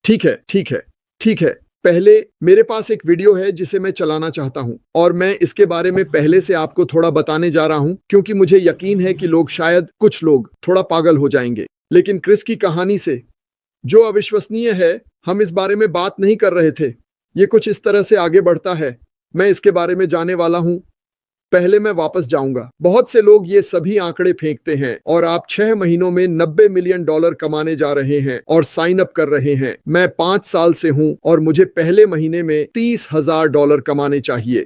ठीक है, ठीक है, ठीक है। पहले मेरे पास एक वीडियो है जिसे मैं चलाना चाहता हूं और मैं इसके बारे में पहले से आपको थोड़ा बताने जा रहा हूं क्योंकि मुझे यकीन है कि शायद कुछ लोग थोड़ा पागल हो जाएंगे। लेकिन क्रिस की कहानी से जो अविश्वसनीय है, हम इस बारे में बात नहीं कर रहे थे। ये कुछ इस तरह से आगे बढ़ता है। मैं इसके बारे में जाने वाला हूं। पहले मैं वापस जाऊंगा। बहुत से लोग ये सभी आंकड़े फेंकते हैं और आप 6 महीनों में $90 मिलियन कमाने जा रहे हैं और साइन अप कर रहे हैं। मैं 5 साल से हूं और मुझे पहले महीने में $30,000 कमाने चाहिए।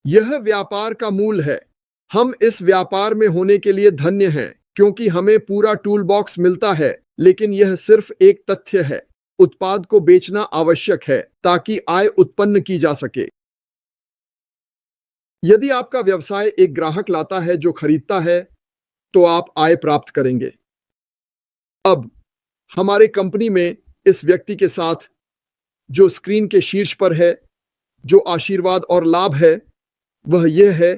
यह व्यापार का मूल है। हम इस व्यापार में होने के लिए धन्य हैं क्योंकि हमें पूरा टूल बॉक्स मिलता है, लेकिन यह सिर्फ एक तथ्य है। उत्पाद को बेचना आवश्यक है ताकि आय उत्पन्न की जा सके। यदि आपका व्यवसाय एक ग्राहक लाता है जो खरीदता है, तो आप आय प्राप्त करेंगे। अब हमारे कंपनी में इस व्यक्ति के साथ जो स्क्रीन के शीर्ष पर है, जो आशीर्वाद और लाभ है, वह यह है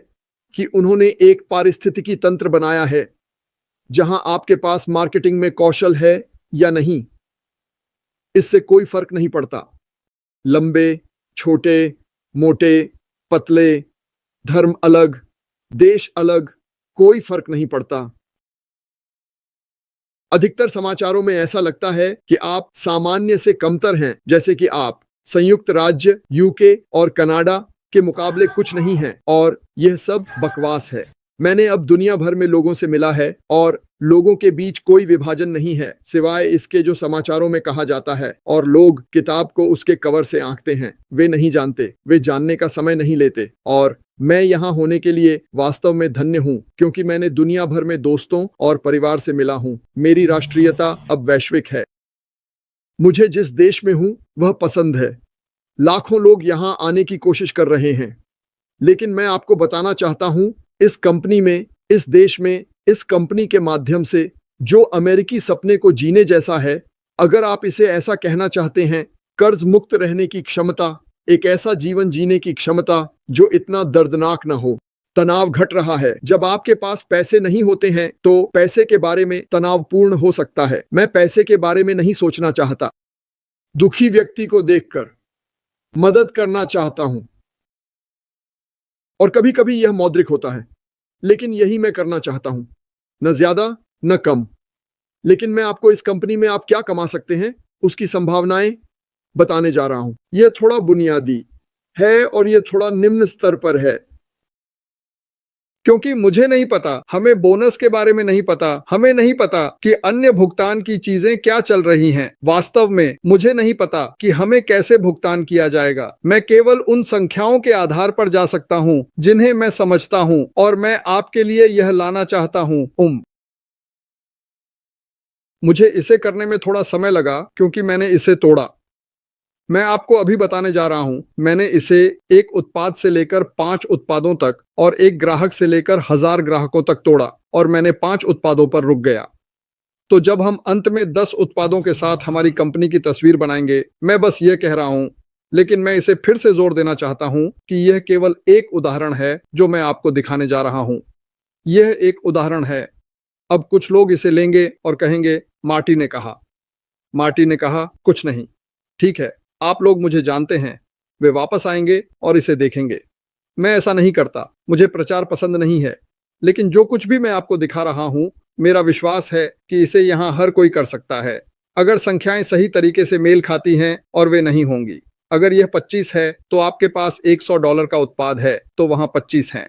कि उन्होंने एक पारिस्थितिकी तंत्र बनाया है जहां आपके पास मार्केटिंग में कौशल है या नहीं, इससे कोई फर्क नहीं पड़ता। लंबे, छोटे, मोटे, पतले, धर्म अलग, देश अलग, कोई फर्क नहीं पड़ता। अधिकतर समाचारों में ऐसा लगता है कि आप सामान्य से कमतर हैं, जैसे कि आप संयुक्त राज्य, यूके और कनाडा के मुकाबले कुछ नहीं हैं, और यह सब बकवास है। मैंने अब दुनिया भर में लोगों से मिला है और लोगों के बीच कोई विभाजन नहीं है सिवाय इसके जो समाचारों में कहा जाता है, और लोग किताब को उसके कवर से आंकते हैं। वे नहीं जानते, वे जानने का समय नहीं लेते। और मैं यहाँ होने के लिए वास्तव में धन्य हूँ क्योंकि मैंने दुनिया भर में दोस्तों और परिवार से मिला हूँ। मेरी राष्ट्रीयता अब वैश्विक है। मुझे जिस देश में हूँ वह पसंद है। लाखों लोग यहाँ आने की कोशिश कर रहे हैं, लेकिन मैं आपको बताना चाहता हूँ, इस कंपनी में, इस देश में, इस कंपनी के माध्यम से जो अमेरिकी सपने को जीने जैसा है, अगर आप इसे ऐसा कहना चाहते हैं, कर्ज मुक्त रहने की क्षमता, एक ऐसा जीवन जीने की क्षमता जो इतना दर्दनाक न हो। तनाव घट रहा है। जब आपके पास पैसे नहीं होते हैं तो पैसे के बारे में तनावपूर्ण हो सकता है। मैं पैसे के बारे में नहीं सोचना चाहता। दुखी व्यक्ति को देखकर मदद करना चाहता हूं, और कभी कभी यह मौद्रिक होता है, लेकिन यही मैं करना चाहता हूं, न ज्यादा न कम। लेकिन मैं आपको इस कंपनी में आप क्या कमा सकते हैं उसकी संभावनाएं बताने जा रहा हूं। यह थोड़ा बुनियादी है और यह थोड़ा निम्न स्तर पर है, क्योंकि मुझे नहीं पता, हमें बोनस के बारे में नहीं पता, हमें नहीं पता कि अन्य भुगतान की चीजें क्या चल रही हैं। वास्तव में मुझे नहीं पता कि हमें कैसे भुगतान किया जाएगा। मैं केवल उन संख्याओं के आधार पर जा सकता हूं जिन्हें मैं समझता हूं, और मैं आपके लिए यह लाना चाहता हूं। मुझे इसे करने में थोड़ा समय लगा क्योंकि मैंने इसे तोड़ा। मैं आपको अभी बताने जा रहा हूं, मैंने इसे एक उत्पाद से लेकर 5 उत्पादों तक और एक ग्राहक से लेकर 1000 ग्राहकों तक तोड़ा, और मैंने 5 उत्पादों पर रुक गया। तो जब हम अंत में 10 उत्पादों के साथ हमारी कंपनी की तस्वीर बनाएंगे, मैं बस ये कह रहा हूं, लेकिन मैं इसे फिर से जोर देना चाहता हूं कि यह केवल एक उदाहरण है जो मैं आपको दिखाने जा रहा हूं। यह एक उदाहरण है। अब कुछ लोग इसे लेंगे और कहेंगे, मार्टी ने कहा। मार्टी ने कहा, कुछ नहीं। ठीक है, आप लोग मुझे जानते हैं। वे वापस आएंगे और इसे देखेंगे। मैं ऐसा नहीं करता, मुझे प्रचार पसंद नहीं है, लेकिन जो कुछ भी मैं आपको दिखा रहा हूं, मेरा विश्वास है कि इसे यहां हर कोई कर सकता है, अगर संख्याएं सही तरीके से मेल खाती हैं, और वे नहीं होंगी। अगर यह 25 है तो आपके पास $100 का उत्पाद है, तो वहां 25 हैं।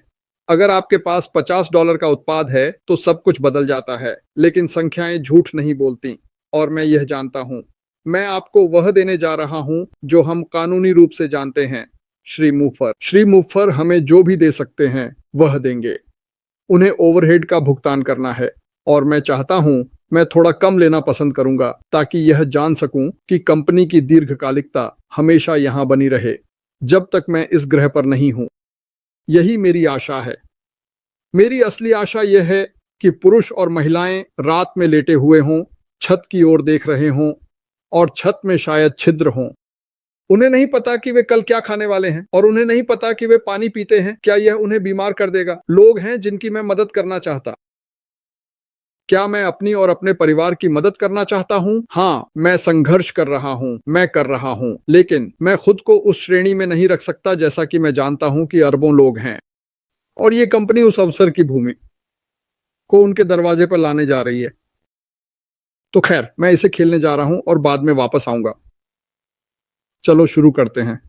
अगर आपके पास $50 का उत्पाद है तो सब कुछ बदल जाता है, लेकिन संख्याएं झूठ नहीं बोलती, और मैं यह जानता हूं। मैं आपको वह देने जा रहा हूं जो हम कानूनी रूप से जानते हैं। श्री मुफर, श्री मुफर हमें जो भी दे सकते हैं वह देंगे। उन्हें ओवरहेड का भुगतान करना है, और मैं चाहता हूं, मैं थोड़ा कम लेना पसंद करूंगा ताकि यह जान सकूं कि कंपनी की दीर्घकालिकता हमेशा यहां बनी रहे जब तक मैं इस ग्रह पर नहीं हूं। यही मेरी आशा है। मेरी असली आशा यह है कि पुरुष और महिलाएं रात में लेटे हुए हों, छत की ओर देख रहे हों, और छत में शायद छिद्र हों। उन्हें नहीं पता कि वे कल क्या खाने वाले हैं, और उन्हें नहीं पता कि वे पानी पीते हैं, क्या यह उन्हें बीमार कर देगा। लोग हैं जिनकी मैं मदद करना चाहता। क्या मैं अपनी और अपने परिवार की मदद करना चाहता हूँ? हाँ, मैं संघर्ष कर रहा हूँ, मैं कर रहा हूँ, लेकिन मैं खुद को उस श्रेणी में नहीं रख सकता जैसा कि मैं जानता हूँ कि अरबों लोग हैं। और ये कंपनी उस अवसर की भूमि को उनके दरवाजे पर लाने जा रही है। तो खैर, मैं इसे खेलने जा रहा हूँ और बाद में वापस आऊंगा। चलो शुरू करते हैं।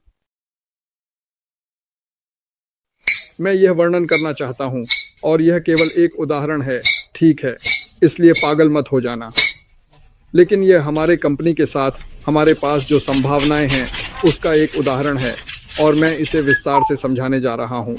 मैं यह वर्णन करना चाहता हूँ और यह केवल एक उदाहरण है, ठीक है, इसलिए पागल मत हो जाना। लेकिन यह हमारे कंपनी के साथ हमारे पास जो संभावनाएं हैं उसका एक उदाहरण है और मैं इसे विस्तार से समझाने जा रहा हूँ।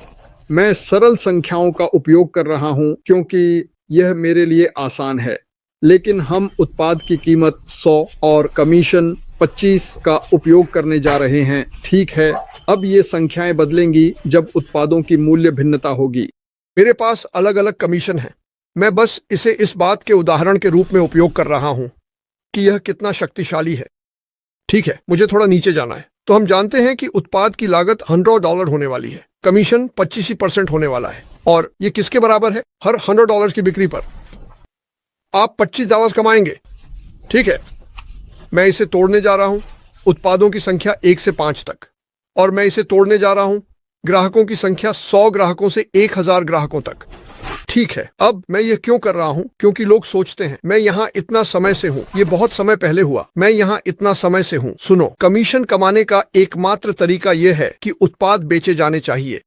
मैं सरल संख्याओं का उपयोग कर रहा हूँ क्योंकि यह मेरे लिए आसान है, लेकिन हम उत्पाद की कीमत 100 और कमीशन 25 का उपयोग करने जा रहे हैं, ठीक है। अब ये संख्याएं बदलेंगी जब उत्पादों की मूल्य भिन्नता होगी। मेरे पास अलग अलग कमीशन है। मैं बस इसे इस बात के उदाहरण के रूप में उपयोग कर रहा हूं कि यह कितना शक्तिशाली है। ठीक है, मुझे थोड़ा नीचे जाना है। तो हम जानते हैं कि उत्पाद की लागत $100 होने वाली है, कमीशन 25% होने वाला है, और ये किसके बराबर है? हर $100 की बिक्री पर आप $25 कमाएंगे। ठीक है, मैं इसे तोड़ने जा रहा हूं उत्पादों की संख्या 1 से 5 तक, और मैं इसे तोड़ने जा रहा हूं ग्राहकों की संख्या 100 ग्राहकों से 1000 ग्राहकों तक। ठीक है, अब मैं ये क्यों कर रहा हूं? क्योंकि लोग सोचते हैं मैं यहां इतना समय से हूं, ये बहुत समय पहले हुआ, मैं यहां इतना समय से हूं। सुनो, कमीशन कमाने का एकमात्र तरीका यह है कि उत्पाद बेचे जाने चाहिए।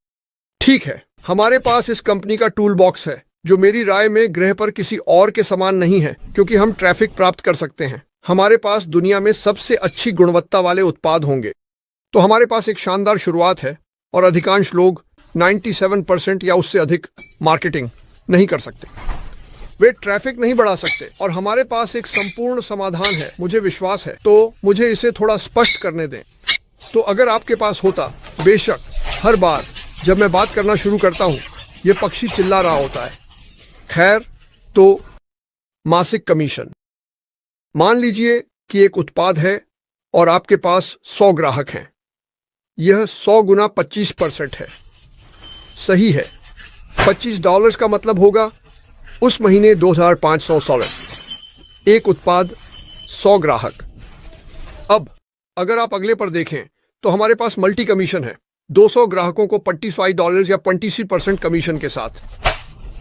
ठीक है, हमारे पास इस कंपनी का टूल बॉक्स है जो मेरी राय में ग्रह पर किसी और के समान नहीं है, क्योंकि हम ट्रैफिक प्राप्त कर सकते हैं। हमारे पास दुनिया में सबसे अच्छी गुणवत्ता वाले उत्पाद होंगे। तो हमारे पास एक शानदार शुरुआत है और अधिकांश लोग 97% या उससे अधिक मार्केटिंग नहीं कर सकते, वे ट्रैफिक नहीं बढ़ा सकते, और हमारे पास एक संपूर्ण समाधान है, मुझे विश्वास है। तो मुझे इसे थोड़ा स्पष्ट करने दें। तो अगर आपके पास होता, बेशक हर बार जब मैं बात करना शुरू करता हूं यह पक्षी चिल्ला रहा होता है। खैर, तो मासिक कमीशन। मान लीजिए कि एक उत्पाद है और आपके पास 100 ग्राहक हैं। यह 100 गुना 25% है। सही है, $25 का मतलब होगा उस महीने $2500। एक उत्पाद, 100 ग्राहक। अब अगर आप अगले पर देखें तो हमारे पास मल्टी कमीशन है, 200 ग्राहकों को $25 या 25% कमीशन के साथ।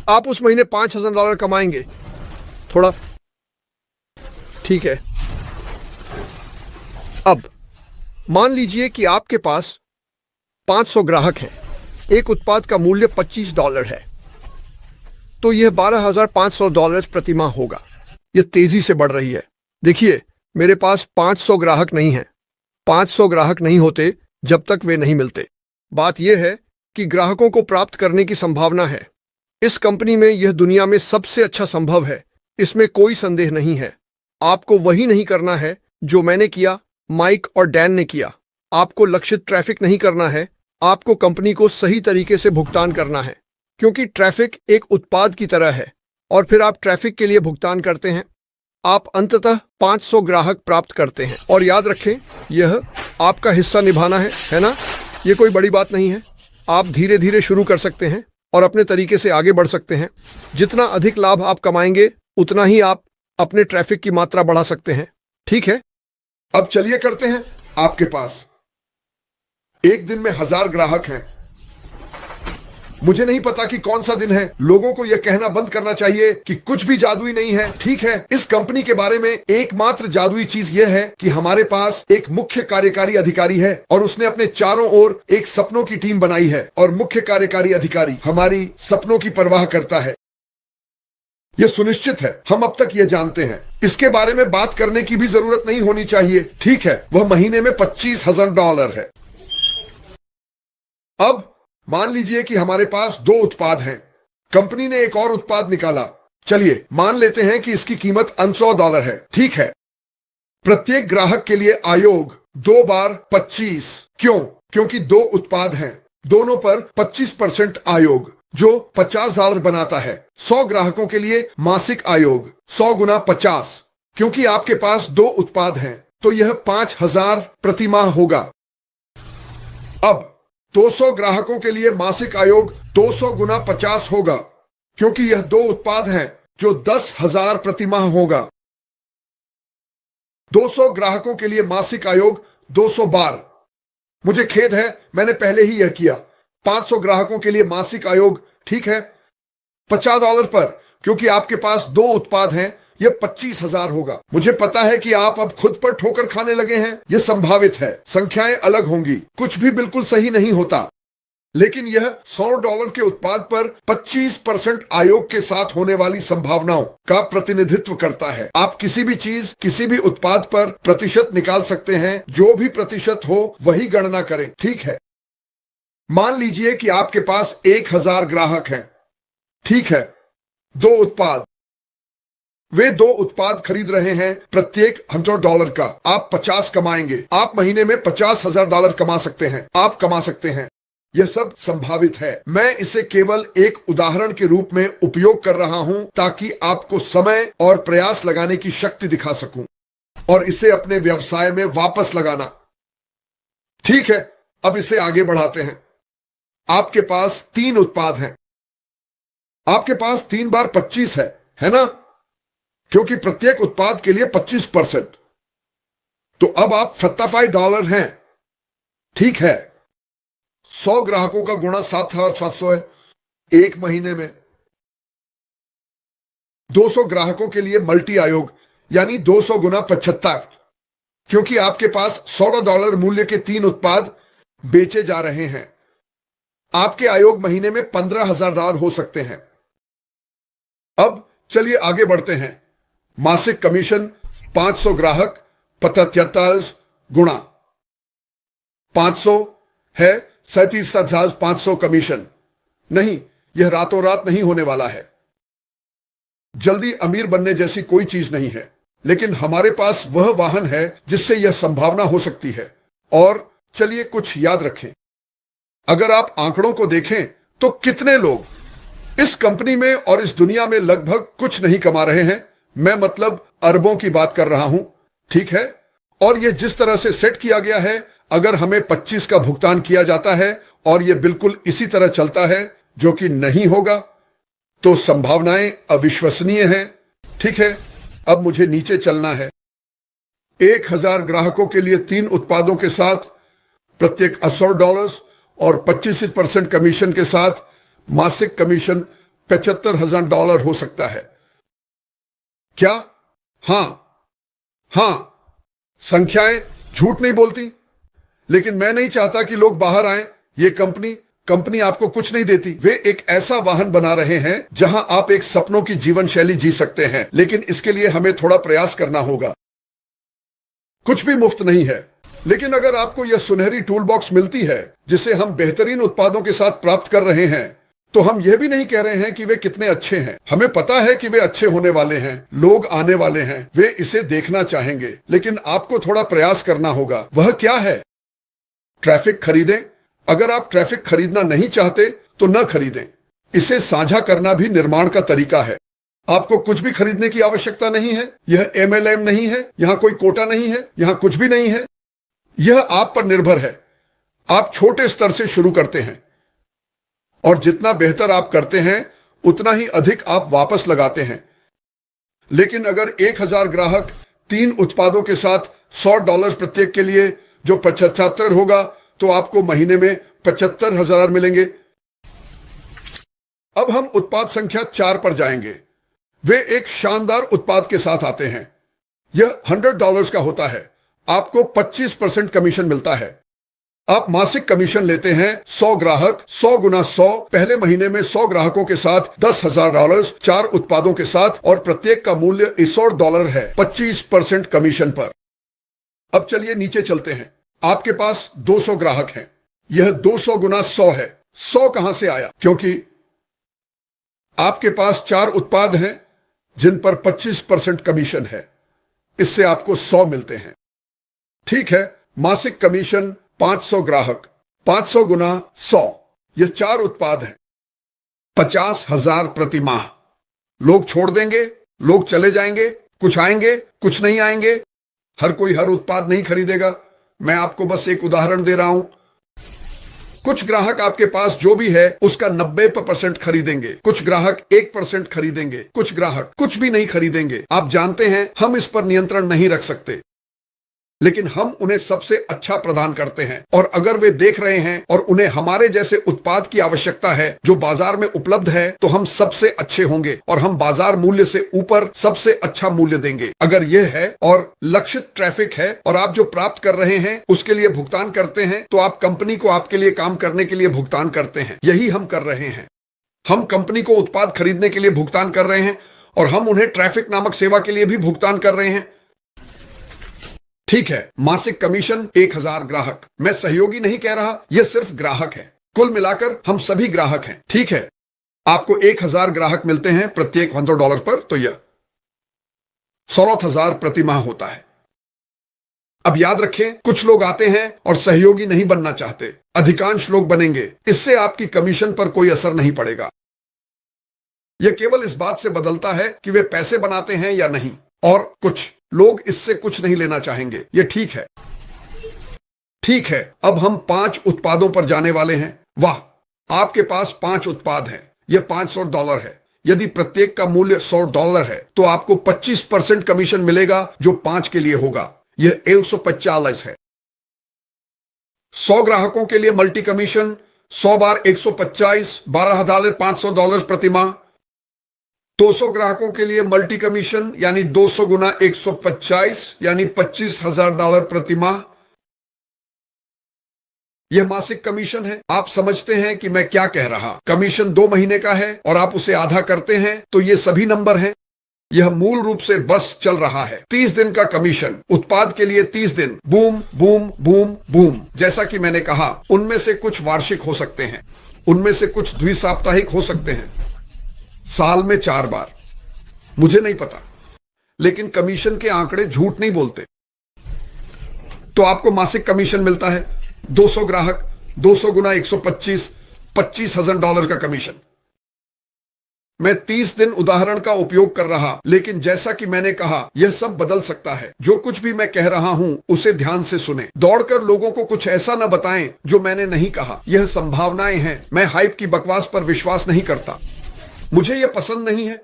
आप उस महीने $5000 कमाएंगे। थोड़ा ठीक है। अब मान लीजिए कि आपके पास 500 ग्राहक हैं, एक उत्पाद का मूल्य $25 है, तो यह $12500 प्रति माह होगा। यह तेजी से बढ़ रही है। देखिए, मेरे पास 500 ग्राहक नहीं हैं। 500 ग्राहक नहीं होते जब तक वे नहीं मिलते। बात यह है कि ग्राहकों को प्राप्त करने की संभावना है। इस कंपनी में यह दुनिया में सबसे अच्छा संभव है, इसमें कोई संदेह नहीं है। आपको वही नहीं करना है जो मैंने किया, माइक और डैन ने किया। आपको लक्षित ट्रैफिक नहीं करना है, आपको कंपनी को सही तरीके से भुगतान करना है, क्योंकि ट्रैफिक एक उत्पाद की तरह है, और फिर आप ट्रैफिक के लिए भुगतान करते हैं। आप अंततः 500 ग्राहक प्राप्त करते हैं, और याद रखें, यह आपका हिस्सा निभाना है ना? यह कोई बड़ी बात नहीं है। आप धीरे धीरे शुरू कर सकते हैं और अपने तरीके से आगे बढ़ सकते हैं। जितना अधिक लाभ आप कमाएंगे उतना ही आप अपने ट्रैफिक की मात्रा बढ़ा सकते हैं। ठीक है, अब चलिए करते हैं। आपके पास एक दिन में 1000 ग्राहक हैं। मुझे नहीं पता कि कौन सा दिन है। लोगों को यह कहना बंद करना चाहिए कि कुछ भी जादुई नहीं है। ठीक है, इस कंपनी के बारे में एकमात्र जादुई चीज यह है कि हमारे पास एक मुख्य कार्यकारी अधिकारी है और उसने अपने चारों ओर एक सपनों की टीम बनाई है, और मुख्य कार्यकारी अधिकारी हमारी सपनों की परवाह करता है। यह सुनिश्चित है, हम अब तक यह जानते हैं। इसके बारे में बात करने की भी जरूरत नहीं होनी चाहिए। ठीक है, वह महीने में $25000 है। अब मान लीजिए कि हमारे पास 2 उत्पाद हैं। कंपनी ने एक और उत्पाद निकाला। चलिए मान लेते हैं कि इसकी कीमत $100 है। ठीक है, प्रत्येक ग्राहक के लिए आयोग 2 बार 25। क्यों? क्योंकि 2 उत्पाद हैं, दोनों पर 25% आयोग, जो $50000 बनाता है। 100 ग्राहकों के लिए मासिक आयोग 100 गुना 50। क्योंकि आपके पास 2 उत्पाद हैं, तो यह 5000 प्रति माह होगा। अब 200 ग्राहकों के लिए मासिक आयोग 200 गुना 50 होगा। क्योंकि यह 2 उत्पाद हैं, जो 10,000 प्रतिमाह होगा। 200 ग्राहकों के लिए मासिक आयोग 200 बार। मुझे खेद है, मैंने पहले ही यह किया। 500 ग्राहकों के लिए मासिक आयोग, ठीक है, $50 पर, क्योंकि आपके पास 2 उत्पाद हैं, यह 25,000 होगा। मुझे पता है कि आप अब खुद पर ठोकर खाने लगे हैं। यह संभावित है, संख्याएं अलग होंगी, कुछ भी बिल्कुल सही नहीं होता, लेकिन यह $100 के उत्पाद पर 25% आयोग के साथ होने वाली संभावनाओं का प्रतिनिधित्व करता है। आप किसी भी चीज, किसी भी उत्पाद पर प्रतिशत निकाल सकते हैं। जो भी प्रतिशत हो वही गणना करें, ठीक है। मान लीजिए कि आपके पास 1,000 ग्राहक हैं, ठीक है, 2 उत्पाद। वे 2 उत्पाद खरीद रहे हैं, प्रत्येक $100 का। आप 50 कमाएंगे। आप महीने में $50,000 कमा सकते हैं। आप कमा सकते हैं। यह सब संभावित है। मैं इसे केवल एक उदाहरण के रूप में उपयोग कर रहा हूं ताकि आपको समय और प्रयास लगाने की शक्ति दिखा सकूं और इसे अपने व्यवसाय में वापस लगाना। ठीक है, अब इसे आगे बढ़ाते हैं। आपके पास 3 उत्पाद हैं। आपके पास 3 बार 25 है ना? क्योंकि प्रत्येक उत्पाद के लिए 25%। तो अब आप $55 हैं, ठीक है। 100 ग्राहकों का गुणा 7,700 है एक महीने में। 200 ग्राहकों के लिए मल्टी आयोग, यानी 200 गुना 75, क्योंकि आपके पास $100 मूल्य के 3 उत्पाद बेचे जा रहे हैं। आपके आयोग महीने में $15,000 हो सकते हैं। अब चलिए आगे बढ़ते हैं। मासिक कमीशन 500 ग्राहक 75 गुणा 500 है 37,500 कमीशन। नहीं, यह रातों रात नहीं होने वाला है। जल्दी अमीर बनने जैसी कोई चीज नहीं है, लेकिन हमारे पास वह वाहन है जिससे यह संभावना हो सकती है। और चलिए कुछ याद रखें। अगर आप आंकड़ों को देखें तो कितने लोग इस कंपनी में और इस दुनिया में लगभग कुछ नहीं कमा रहे हैं। मैं मतलब अरबों की बात कर रहा हूं, ठीक है। और यह जिस तरह से सेट किया गया है, अगर हमें 25 का भुगतान किया जाता है और यह बिल्कुल इसी तरह चलता है, जो कि नहीं होगा, तो संभावनाएं अविश्वसनीय हैं, ठीक है। अब मुझे नीचे चलना है। 1,000 ग्राहकों के लिए 3 उत्पादों के साथ प्रत्येक $80 और 25% कमीशन के साथ मासिक कमीशन $75,000 हो सकता है। क्या? हां, संख्याएं झूठ नहीं बोलती, लेकिन मैं नहीं चाहता कि लोग बाहर आएं। ये कंपनी आपको कुछ नहीं देती। वे एक ऐसा वाहन बना रहे हैं जहां आप एक सपनों की जीवन शैली जी सकते हैं, लेकिन इसके लिए हमें थोड़ा प्रयास करना होगा। कुछ भी मुफ्त नहीं है, लेकिन अगर आपको यह सुनहरी टूल बॉक्स मिलती है जिसे हम बेहतरीन उत्पादों के साथ प्राप्त कर रहे हैं, तो हम यह भी नहीं कह रहे हैं कि वे कितने अच्छे हैं। हमें पता है कि वे अच्छे होने वाले हैं, लोग आने वाले हैं, वे इसे देखना चाहेंगे, लेकिन आपको थोड़ा प्रयास करना होगा। वह क्या है? ट्रैफिक खरीदें। अगर आप ट्रैफिक खरीदना नहीं चाहते तो न खरीदें। इसे साझा करना भी निर्माण का तरीका है। आपको कुछ भी खरीदने की आवश्यकता नहीं है। यह MLM नहीं है, यहां कोई कोटा नहीं है, यहां कुछ भी नहीं है। यह आप पर निर्भर है। आप छोटे स्तर से शुरू करते हैं और जितना बेहतर आप करते हैं उतना ही अधिक आप वापस लगाते हैं। लेकिन अगर 1,000 ग्राहक 3 उत्पादों के साथ $100 प्रत्येक के लिए, जो 75 होगा, तो आपको महीने में 75,000 मिलेंगे। अब हम उत्पाद संख्या 4 पर जाएंगे। वे एक शानदार उत्पाद के साथ आते हैं। यह $100 का होता है। आपको 25% कमीशन मिलता है। आप मासिक कमीशन लेते हैं। 100 ग्राहक, 100 गुना 100, पहले महीने में 100 ग्राहकों के साथ $10,000, 4 उत्पादों के साथ, और प्रत्येक का मूल्य $100 है 25% कमीशन पर। अब चलिए नीचे चलते हैं। आपके पास 200 ग्राहक हैं। यह 200 गुना 100 है। 100 कहां से आया? क्योंकि आपके पास 4 उत्पाद हैं जिन पर 25% कमीशन है। इससे आपको 100 मिलते हैं, ठीक है। मासिक कमीशन 500 ग्राहक, 500 गुना 100, यह 4 उत्पाद हैं, 50,000 प्रति माह। लोग छोड़ देंगे, लोग चले जाएंगे, कुछ आएंगे, कुछ नहीं आएंगे। हर कोई हर उत्पाद नहीं खरीदेगा। मैं आपको बस एक उदाहरण दे रहा हूं। कुछ ग्राहक आपके पास जो भी है उसका 90% खरीदेंगे, कुछ ग्राहक 1% खरीदेंगे, कुछ ग्राहक कुछ भी नहीं खरीदेंगे। आप जानते हैं हम इस पर नियंत्रण नहीं रख सकते, लेकिन हम उन्हें सबसे अच्छा प्रदान करते हैं। और अगर वे देख रहे हैं और उन्हें हमारे जैसे उत्पाद की आवश्यकता है जो बाजार में उपलब्ध है, तो हम सबसे अच्छे होंगे और हम बाजार मूल्य से ऊपर सबसे अच्छा मूल्य देंगे। अगर यह है और लक्षित ट्रैफिक है और आप जो प्राप्त कर रहे हैं उसके लिए भुगतान करते हैं, तो आप कंपनी को आपके लिए काम करने के लिए भुगतान करते हैं। यही हम कर रहे हैं। हम कंपनी को उत्पाद खरीदने के लिए भुगतान कर रहे हैं और हम उन्हें ट्रैफिक नामक सेवा के लिए भी भुगतान कर रहे हैं। ठीक है, मासिक कमीशन 1000 ग्राहक। मैं सहयोगी नहीं कह रहा, यह सिर्फ ग्राहक है। कुल मिलाकर हम सभी ग्राहक हैं। ठीक है, आपको 1000 ग्राहक मिलते हैं प्रत्येक $100 पर, तो यह 16,000 प्रति माह होता है। अब याद रखें, कुछ लोग आते हैं और सहयोगी नहीं बनना चाहते, अधिकांश लोग बनेंगे। इससे आपकी कमीशन पर कोई असर नहीं पड़ेगा। यह केवल इस बात से बदलता है कि वे पैसे बनाते हैं या नहीं, और कुछ लोग इससे कुछ नहीं लेना चाहेंगे। यह ठीक है। ठीक है, अब हम 5 उत्पादों पर जाने वाले हैं। वाह, आपके पास 5 उत्पाद हैं। यह $500 है। यदि प्रत्येक का मूल्य $100 है तो आपको 25% कमीशन मिलेगा, जो 5 के लिए होगा। यह 145 है। 100 ग्राहकों के लिए मल्टी कमीशन 100 बार 125, $12,500 प्रति माह। 200 ग्राहकों के लिए मल्टी कमीशन यानी 200 गुना 125 यानी $25,000 प्रति माह। यह मासिक कमीशन है। आप समझते हैं कि मैं क्या कह रहा। कमीशन 2 महीने का है और आप उसे आधा करते हैं, तो ये सभी नंबर हैं। यह मूल रूप से बस चल रहा है। 30 दिन का कमीशन, उत्पाद के लिए 30 दिन, बूम बूम बूम बूम। जैसा कि मैंने कहा, उनमें से कुछ वार्षिक हो सकते हैं, उनमें से कुछ द्विसाप्ताहिक हो सकते हैं, साल में 4 बार, मुझे नहीं पता, लेकिन कमीशन के आंकड़े झूठ नहीं बोलते। तो आपको मासिक कमीशन मिलता है। 200 ग्राहक, 200 गुना 125, $25,000 का कमीशन। मैं 30 दिन उदाहरण का उपयोग कर रहा, लेकिन जैसा कि मैंने कहा, यह सब बदल सकता है। जो कुछ भी मैं कह रहा हूं उसे ध्यान से सुने। दौड़कर लोगों को कुछ ऐसा न बताएं जो मैंने नहीं कहा। यह संभावनाएं हैं। मैं हाइप की बकवास पर विश्वास नहीं करता। मुझे यह पसंद नहीं है।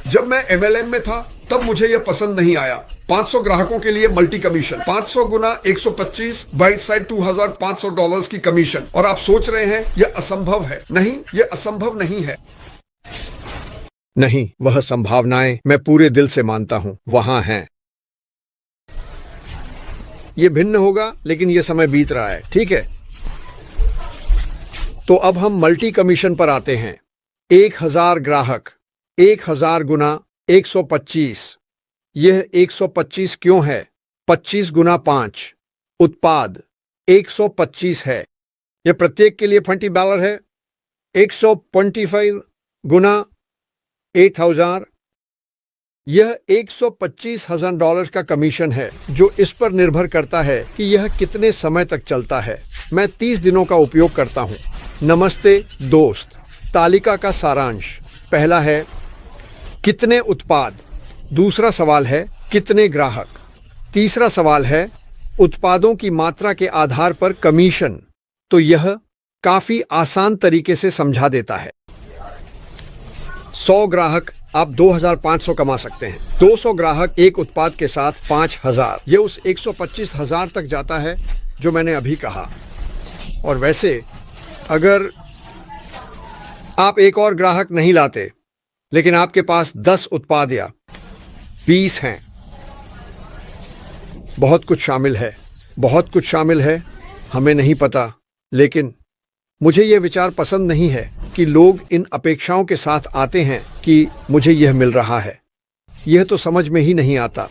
जब मैं MLM में था तब मुझे यह पसंद नहीं आया। 500 ग्राहकों के लिए मल्टी कमीशन, 500 गुना 125 बाइट साइड $2,500 की कमीशन। और आप सोच रहे हैं यह असंभव है। नहीं, यह असंभव नहीं है। नहीं, वह संभावनाएं मैं पूरे दिल से मानता हूं, वहां हैं। यह भिन्न होगा, लेकिन यह समय बीत रहा है। ठीक है, तो अब हम मल्टी कमीशन पर आते हैं। 1000 ग्राहक, 1000 गुना 125। यह 125 क्यों है? 25 गुना 5, उत्पाद 125 है। यह प्रत्येक के लिए $20 है। 125 गुना 8000, यह $125,000 का कमीशन है, जो इस पर निर्भर करता है कि यह कितने समय तक चलता है। मैं 30 दिनों का उपयोग करता हूं। नमस्ते दोस्त। तालिका का सारांश। पहला है कितने उत्पाद, दूसरा सवाल है कितने ग्राहक, तीसरा सवाल है उत्पादों की मात्रा के आधार पर कमीशन। तो यह काफी आसान तरीके से समझा देता है। 100 ग्राहक आप 2,500 कमा सकते हैं। 200 ग्राहक एक उत्पाद के साथ 5,000। यह उस 125,000 तक जाता है जो मैंने अभी कहा। और वैसे अगर आप एक और ग्राहक नहीं लाते, लेकिन आपके पास 10 उत्पाद या 20 हैं, बहुत कुछ शामिल है, बहुत कुछ शामिल है, हमें नहीं पता। लेकिन मुझे यह विचार पसंद नहीं है कि लोग इन अपेक्षाओं के साथ आते हैं कि मुझे यह मिल रहा है। यह तो समझ में ही नहीं आता।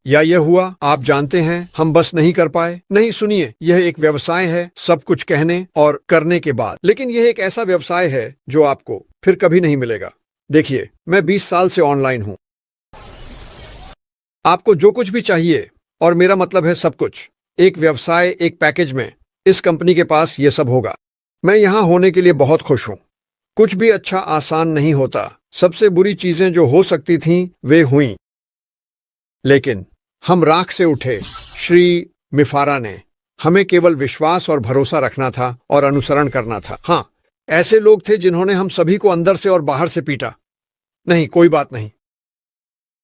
या यह हुआ, आप जानते हैं, हम बस नहीं कर पाए। नहीं, सुनिए, यह एक व्यवसाय है, सब कुछ कहने और करने के बाद। लेकिन यह एक ऐसा व्यवसाय है जो आपको फिर कभी नहीं मिलेगा। देखिए, मैं 20 साल से ऑनलाइन हूं। आपको जो कुछ भी चाहिए, और मेरा मतलब है सब कुछ, एक व्यवसाय, एक पैकेज में, इस कंपनी के पास यह सब होगा। मैं यहां होने के लिए बहुत खुश हूं। कुछ भी अच्छा आसान नहीं होता। सबसे बुरी चीजें जो हो सकती थीं वे हुईं, लेकिन हम राख से उठे। श्री मिफारा ने हमें केवल विश्वास और भरोसा रखना था और अनुसरण करना था। हाँ, ऐसे लोग थे जिन्होंने हम सभी को अंदर से और बाहर से पीटा। नहीं, कोई बात नहीं।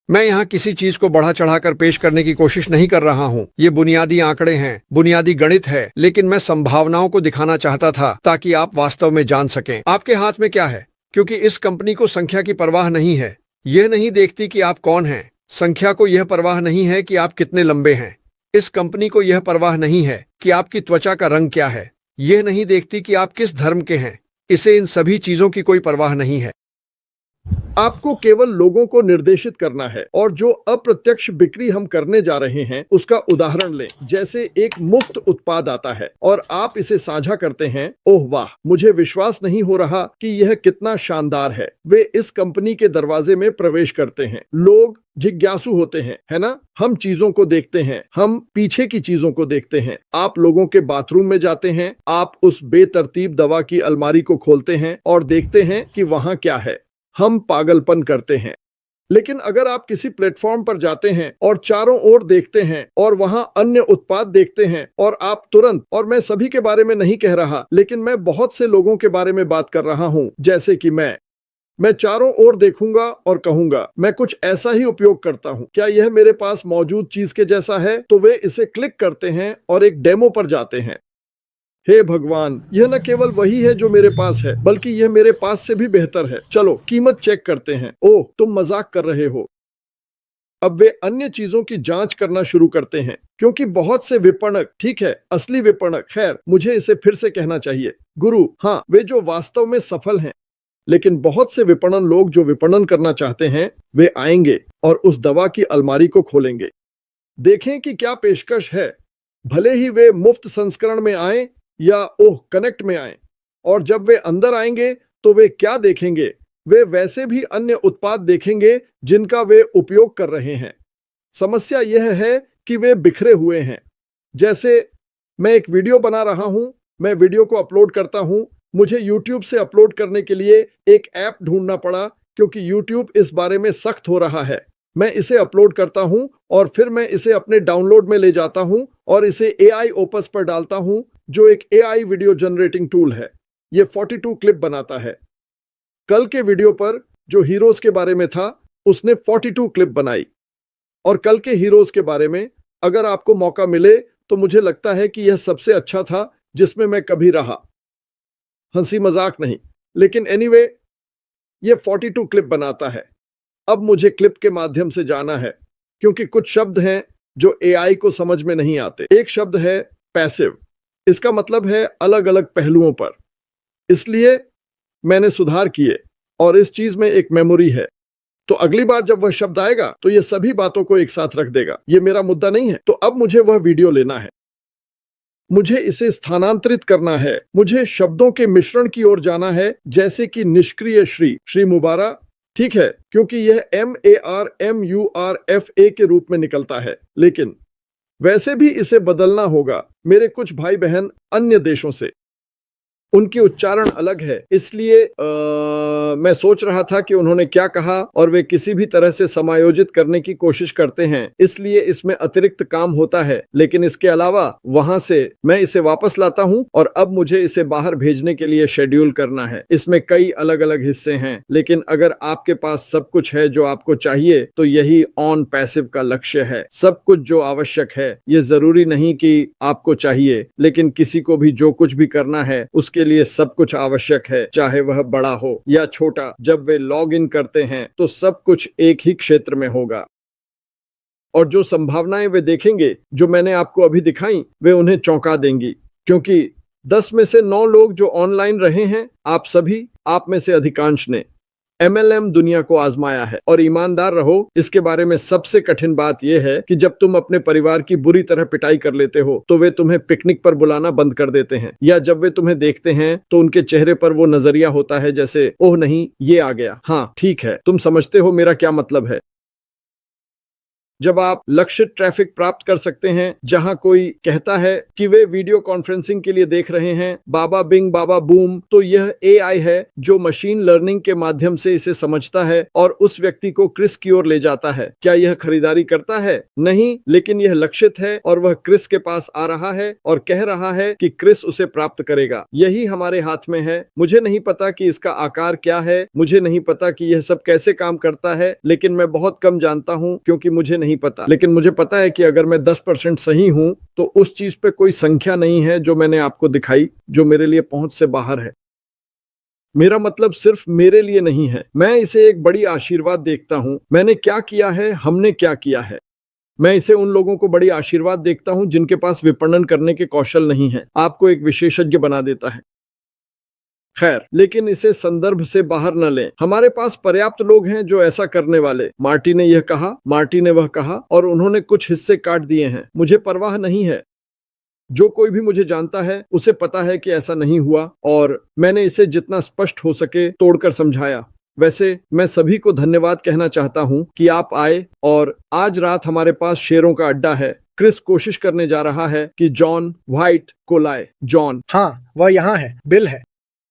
मैं यहाँ किसी चीज को बढ़ा चढ़ाकर पेश करने की कोशिश नहीं कर रहा हूँ। ये बुनियादी आंकड़े हैं, बुनियादी गणित है, लेकिन मैं संभावनाओं को दिखाना चाहता था ताकि आप वास्तव में जान सकें आपके हाथ में क्या है। क्योंकि इस कंपनी को संख्या की परवाह नहीं है। यह नहीं देखती कि आप कौन हैं। संख्या को यह परवाह नहीं है कि आप कितने लंबे हैं। इस कंपनी को यह परवाह नहीं है कि आपकी त्वचा का रंग क्या है। यह नहीं देखती कि आप किस धर्म के हैं। इसे इन सभी चीजों की कोई परवाह नहीं है। आपको केवल लोगों को निर्देशित करना है। और जो अप्रत्यक्ष बिक्री हम करने जा रहे हैं उसका उदाहरण लें। जैसे एक मुफ्त उत्पाद आता है और आप इसे साझा करते हैं। ओह वाह, मुझे विश्वास नहीं हो रहा कि यह कितना शानदार है। वे इस कंपनी के दरवाजे में प्रवेश करते हैं। लोग जिज्ञासु होते हैं, है ना? हम चीजों को देखते हैं, हम पीछे की चीजों को देखते हैं। आप लोगों के बाथरूम में जाते हैं, आप उस बेतरतीब दवा की अलमारी को खोलते हैं और देखते हैं कि वहां क्या है। हम पागलपन करते हैं। लेकिन अगर आप किसी प्लेटफॉर्म पर जाते हैं और चारों ओर देखते हैं और वहां अन्य उत्पाद देखते हैं और आप तुरंत, और मैं सभी के बारे में नहीं कह रहा, लेकिन मैं बहुत से लोगों के बारे में बात कर रहा हूं, जैसे कि मैं चारों ओर देखूंगा और कहूंगा मैं कुछ ऐसा ही उपयोग करता हूं। क्या यह मेरे पास मौजूद चीज के जैसा है? तो वे इसे क्लिक करते हैं और एक डेमो पर जाते हैं। हे भगवान, यह न केवल वही है जो मेरे पास है, बल्कि यह मेरे पास से भी बेहतर है। चलो कीमत चेक करते हैं। ओह, तुम मजाक कर रहे हो। अब वे अन्य चीजों की जांच करना शुरू करते हैं, क्योंकि बहुत से विपणक, ठीक है, असली विपणक, खैर मुझे इसे फिर से कहना चाहिए, गुरु, हाँ, वे जो वास्तव में सफल हैं। लेकिन बहुत से विपणन लोग जो विपणन करना चाहते हैं, वे आएंगे और उस दवा की अलमारी को खोलेंगे। देखें कि क्या पेशकश है, भले ही वे मुफ्त संस्करण में आए या ओह कनेक्ट में आए। और जब वे अंदर आएंगे तो वे क्या देखेंगे? वे वैसे भी अन्य उत्पाद देखेंगे जिनका वे उपयोग कर रहे हैं। समस्या यह है कि वे बिखरे हुए हैं। जैसे मैं एक वीडियो बना रहा हूं, मैं वीडियो को अपलोड करता हूं। मुझे YouTube से अपलोड करने के लिए एक ऐप ढूंढना पड़ा, क्योंकि YouTube इस बारे में सख्त हो रहा है। मैं इसे अपलोड करता हूं और फिर मैं इसे अपने डाउनलोड में ले जाता हूं और इसे AI ओपस पर डालता हूं, जो एक AI वीडियो जनरेटिंग टूल है। यह 42 क्लिप बनाता है। कल के वीडियो पर जो हीरोज के बारे में था, उसने 42 क्लिप बनाई। और कल के हीरोज के बारे में अगर आपको मौका मिले तो मुझे लगता है कि यह सबसे अच्छा था जिसमें मैं कभी रहा। हंसी मजाक नहीं, लेकिन एनीवे, यह 42 क्लिप बनाता है। अब मुझे क्लिप के माध्यम से जाना है, क्योंकि कुछ शब्द हैं जो AI को समझ में नहीं आते। एक शब्द है पैसिव। इसका मतलब है अलग अलग पहलुओं पर। इसलिए मैंने सुधार किए और इस चीज में एक मेमोरी है। तो अगली बार जब वह शब्द आएगा तो ये सभी बातों को एक साथ रख देगा। ये मेरा मुद्दा नहीं है। तो अब मुझे वह वीडियो लेना है, मुझे इसे स्थानांतरित करना है, मुझे शब्दों के मिश्रण की ओर जाना है, जैसे कि निष्क्रिय श्री मुबारक, ठीक है, क्योंकि यह MARMURFA के रूप में निकलता है। लेकिन वैसे भी इसे बदलना होगा। मेरे कुछ भाई बहन अन्य देशों से, उनकी उच्चारण अलग है, इसलिए मैं सोच रहा था कि उन्होंने क्या कहा और वे किसी भी तरह से समायोजित करने की कोशिश करते हैं, इसलिए इसमें अतिरिक्त काम होता है। लेकिन इसके अलावा वहां से मैं इसे वापस लाता हूं और अब मुझे इसे बाहर भेजने के लिए शेड्यूल करना है। इसमें कई अलग अलग हिस्से हैं, लेकिन अगर आपके पास सब कुछ है जो आपको चाहिए तो यही ऑन पैसिव का लक्ष्य है। सब कुछ जो आवश्यक है, ये जरूरी नहीं कि आपको चाहिए, लेकिन किसी को भी जो कुछ भी करना है उसके लिए सब कुछ आवश्यक है, चाहे वह बड़ा हो या छोटा। जब वे लॉग इन करते हैं तो सब कुछ एक ही क्षेत्र में होगा। और जो संभावनाएं वे देखेंगे जो मैंने आपको अभी दिखाई, वे उन्हें चौंका देंगी, क्योंकि 10 में से 9 लोग जो ऑनलाइन रहे हैं, आप सभी, आप में से अधिकांश ने MLM दुनिया को आजमाया है। और ईमानदार रहो, इसके बारे में सबसे कठिन बात यह है कि जब तुम अपने परिवार की बुरी तरह पिटाई कर लेते हो तो वे तुम्हें पिकनिक पर बुलाना बंद कर देते हैं, या जब वे तुम्हें देखते हैं तो उनके चेहरे पर वो नजरिया होता है जैसे ओह नहीं, ये आ गया। हाँ ठीक है, तुम समझते हो मेरा क्या मतलब है। जब आप लक्षित ट्रैफिक प्राप्त कर सकते हैं, जहां कोई कहता है कि वे वीडियो कॉन्फ्रेंसिंग के लिए देख रहे हैं, बाबा बिंग बाबा बूम, तो यह एआई है जो मशीन लर्निंग के माध्यम से इसे समझता है और उस व्यक्ति को क्रिस की ओर ले जाता है। क्या यह खरीदारी करता है? नहीं, लेकिन यह लक्षित है और वह क्रिस के पास आ रहा है और कह रहा है कि क्रिस उसे प्राप्त करेगा। यही हमारे हाथ में है। मुझे नहीं पता कि इसका आकार क्या है, मुझे नहीं पता कि यह सब कैसे काम करता है, लेकिन मैं बहुत कम जानता हूं क्योंकि मुझे नहीं पता। लेकिन मुझे पता है कि अगर मैं 10% सही हूं तो उस चीज पे कोई संख्या नहीं है जो मैंने आपको दिखाई, जो मेरे लिए पहुंच से बाहर है। मेरा मतलब सिर्फ मेरे लिए नहीं है, मैं इसे एक बड़ी आशीर्वाद देखता हूं। मैंने क्या किया है, हमने क्या किया है, मैं इसे उन लोगों को बड़ी आशीर्वाद देखता हूं जिनके पास विपणन करने के कौशल नहीं है। आपको एक विशेषज्ञ बना देता है। खैर, लेकिन इसे संदर्भ से बाहर न लें। हमारे पास पर्याप्त लोग हैं जो ऐसा करने वाले। मार्टी ने यह कहा, मार्टी ने वह कहा, और उन्होंने कुछ हिस्से काट दिए हैं। मुझे परवाह नहीं है। जो कोई भी मुझे जानता है उसे पता है कि ऐसा नहीं हुआ, और मैंने इसे जितना स्पष्ट हो सके तोड़कर समझाया। वैसे मैं सभी को धन्यवाद कहना चाहता हूं कि आप आए, और आज रात हमारे पास शेरों का अड्डा है। क्रिस कोशिश करने जा रहा है कि जॉन व्हाइट को लाए। जॉन? हाँ, वह यहाँ है। बिल है।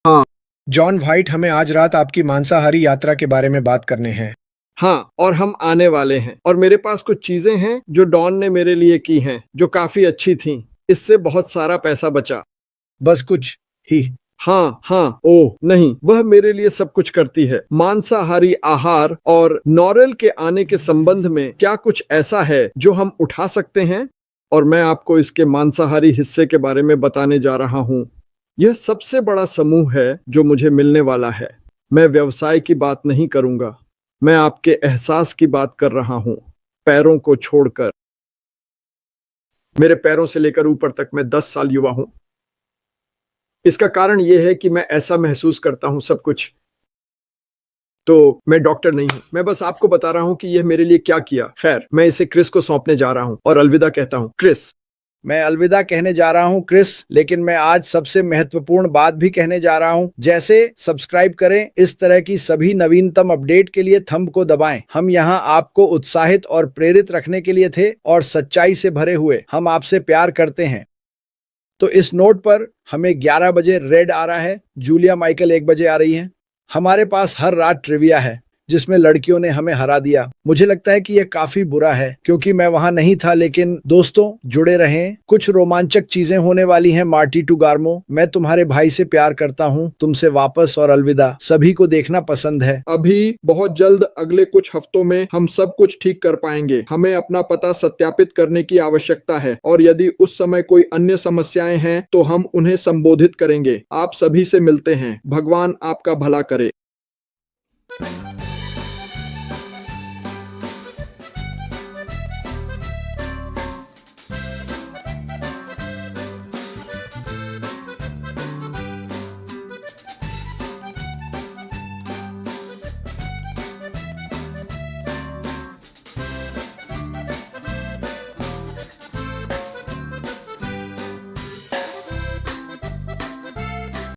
हाँ। जॉन व्हाइट, हमें आज रात आपकी मांसाहारी यात्रा के बारे में बात करने हैं। हाँ, और हम आने वाले हैं, और मेरे पास कुछ चीजें हैं जो डॉन ने मेरे लिए की हैं, जो काफी अच्छी थीं। इससे बहुत सारा पैसा बचा। बस कुछ ही? हाँ हाँ, ओह नहीं, वह मेरे लिए सब कुछ करती है। मांसाहारी आहार और नॉरेल के आने के संबंध में क्या कुछ ऐसा है जो हम उठा सकते हैं? और मैं आपको इसके मांसाहारी हिस्से के बारे में बताने जा रहा हूँ। यह सबसे बड़ा समूह है जो मुझे मिलने वाला है। मैं व्यवसाय की बात नहीं करूंगा, मैं आपके एहसास की बात कर रहा हूँ। पैरों को छोड़कर, मेरे पैरों से लेकर ऊपर तक मैं 10 साल युवा हूं। इसका कारण यह है कि मैं ऐसा महसूस करता हूं सब कुछ। तो मैं डॉक्टर नहीं हूं, मैं बस आपको बता रहा हूं कि यह मेरे लिए क्या किया। खैर, मैं इसे क्रिस को सौंपने जा रहा हूं और अलविदा कहता हूं। क्रिस? मैं अलविदा कहने जा रहा हूं क्रिस, लेकिन मैं आज सबसे महत्वपूर्ण बात भी कहने जा रहा हूं। जैसे सब्सक्राइब करें, इस तरह की सभी नवीनतम अपडेट के लिए थंब को दबाएं। हम यहां आपको उत्साहित और प्रेरित रखने के लिए थे, और सच्चाई से भरे हुए। हम आपसे प्यार करते हैं। तो इस नोट पर हमें 11 बजे रेड आ रहा है, जूलिया माइकल 1 बजे आ रही है। हमारे पास हर रात ट्रिविया है जिसमें लड़कियों ने हमें हरा दिया। मुझे लगता है कि यह काफी बुरा है क्योंकि मैं वहां नहीं था, लेकिन दोस्तों जुड़े रहें, कुछ रोमांचक चीजें होने वाली हैं। मार्टी टू गार्मो, मैं तुम्हारे भाई से प्यार करता हूं, तुमसे वापस, और अलविदा। सभी को देखना पसंद है। अभी बहुत जल्द, अगले कुछ हफ्तों में हम सब कुछ ठीक कर पाएंगे। हमें अपना पता सत्यापित करने की आवश्यकता है, और यदि उस समय कोई अन्य समस्याएं हैं तो हम उन्हें संबोधित करेंगे। आप सभी से मिलते हैं। भगवान आपका भला करे।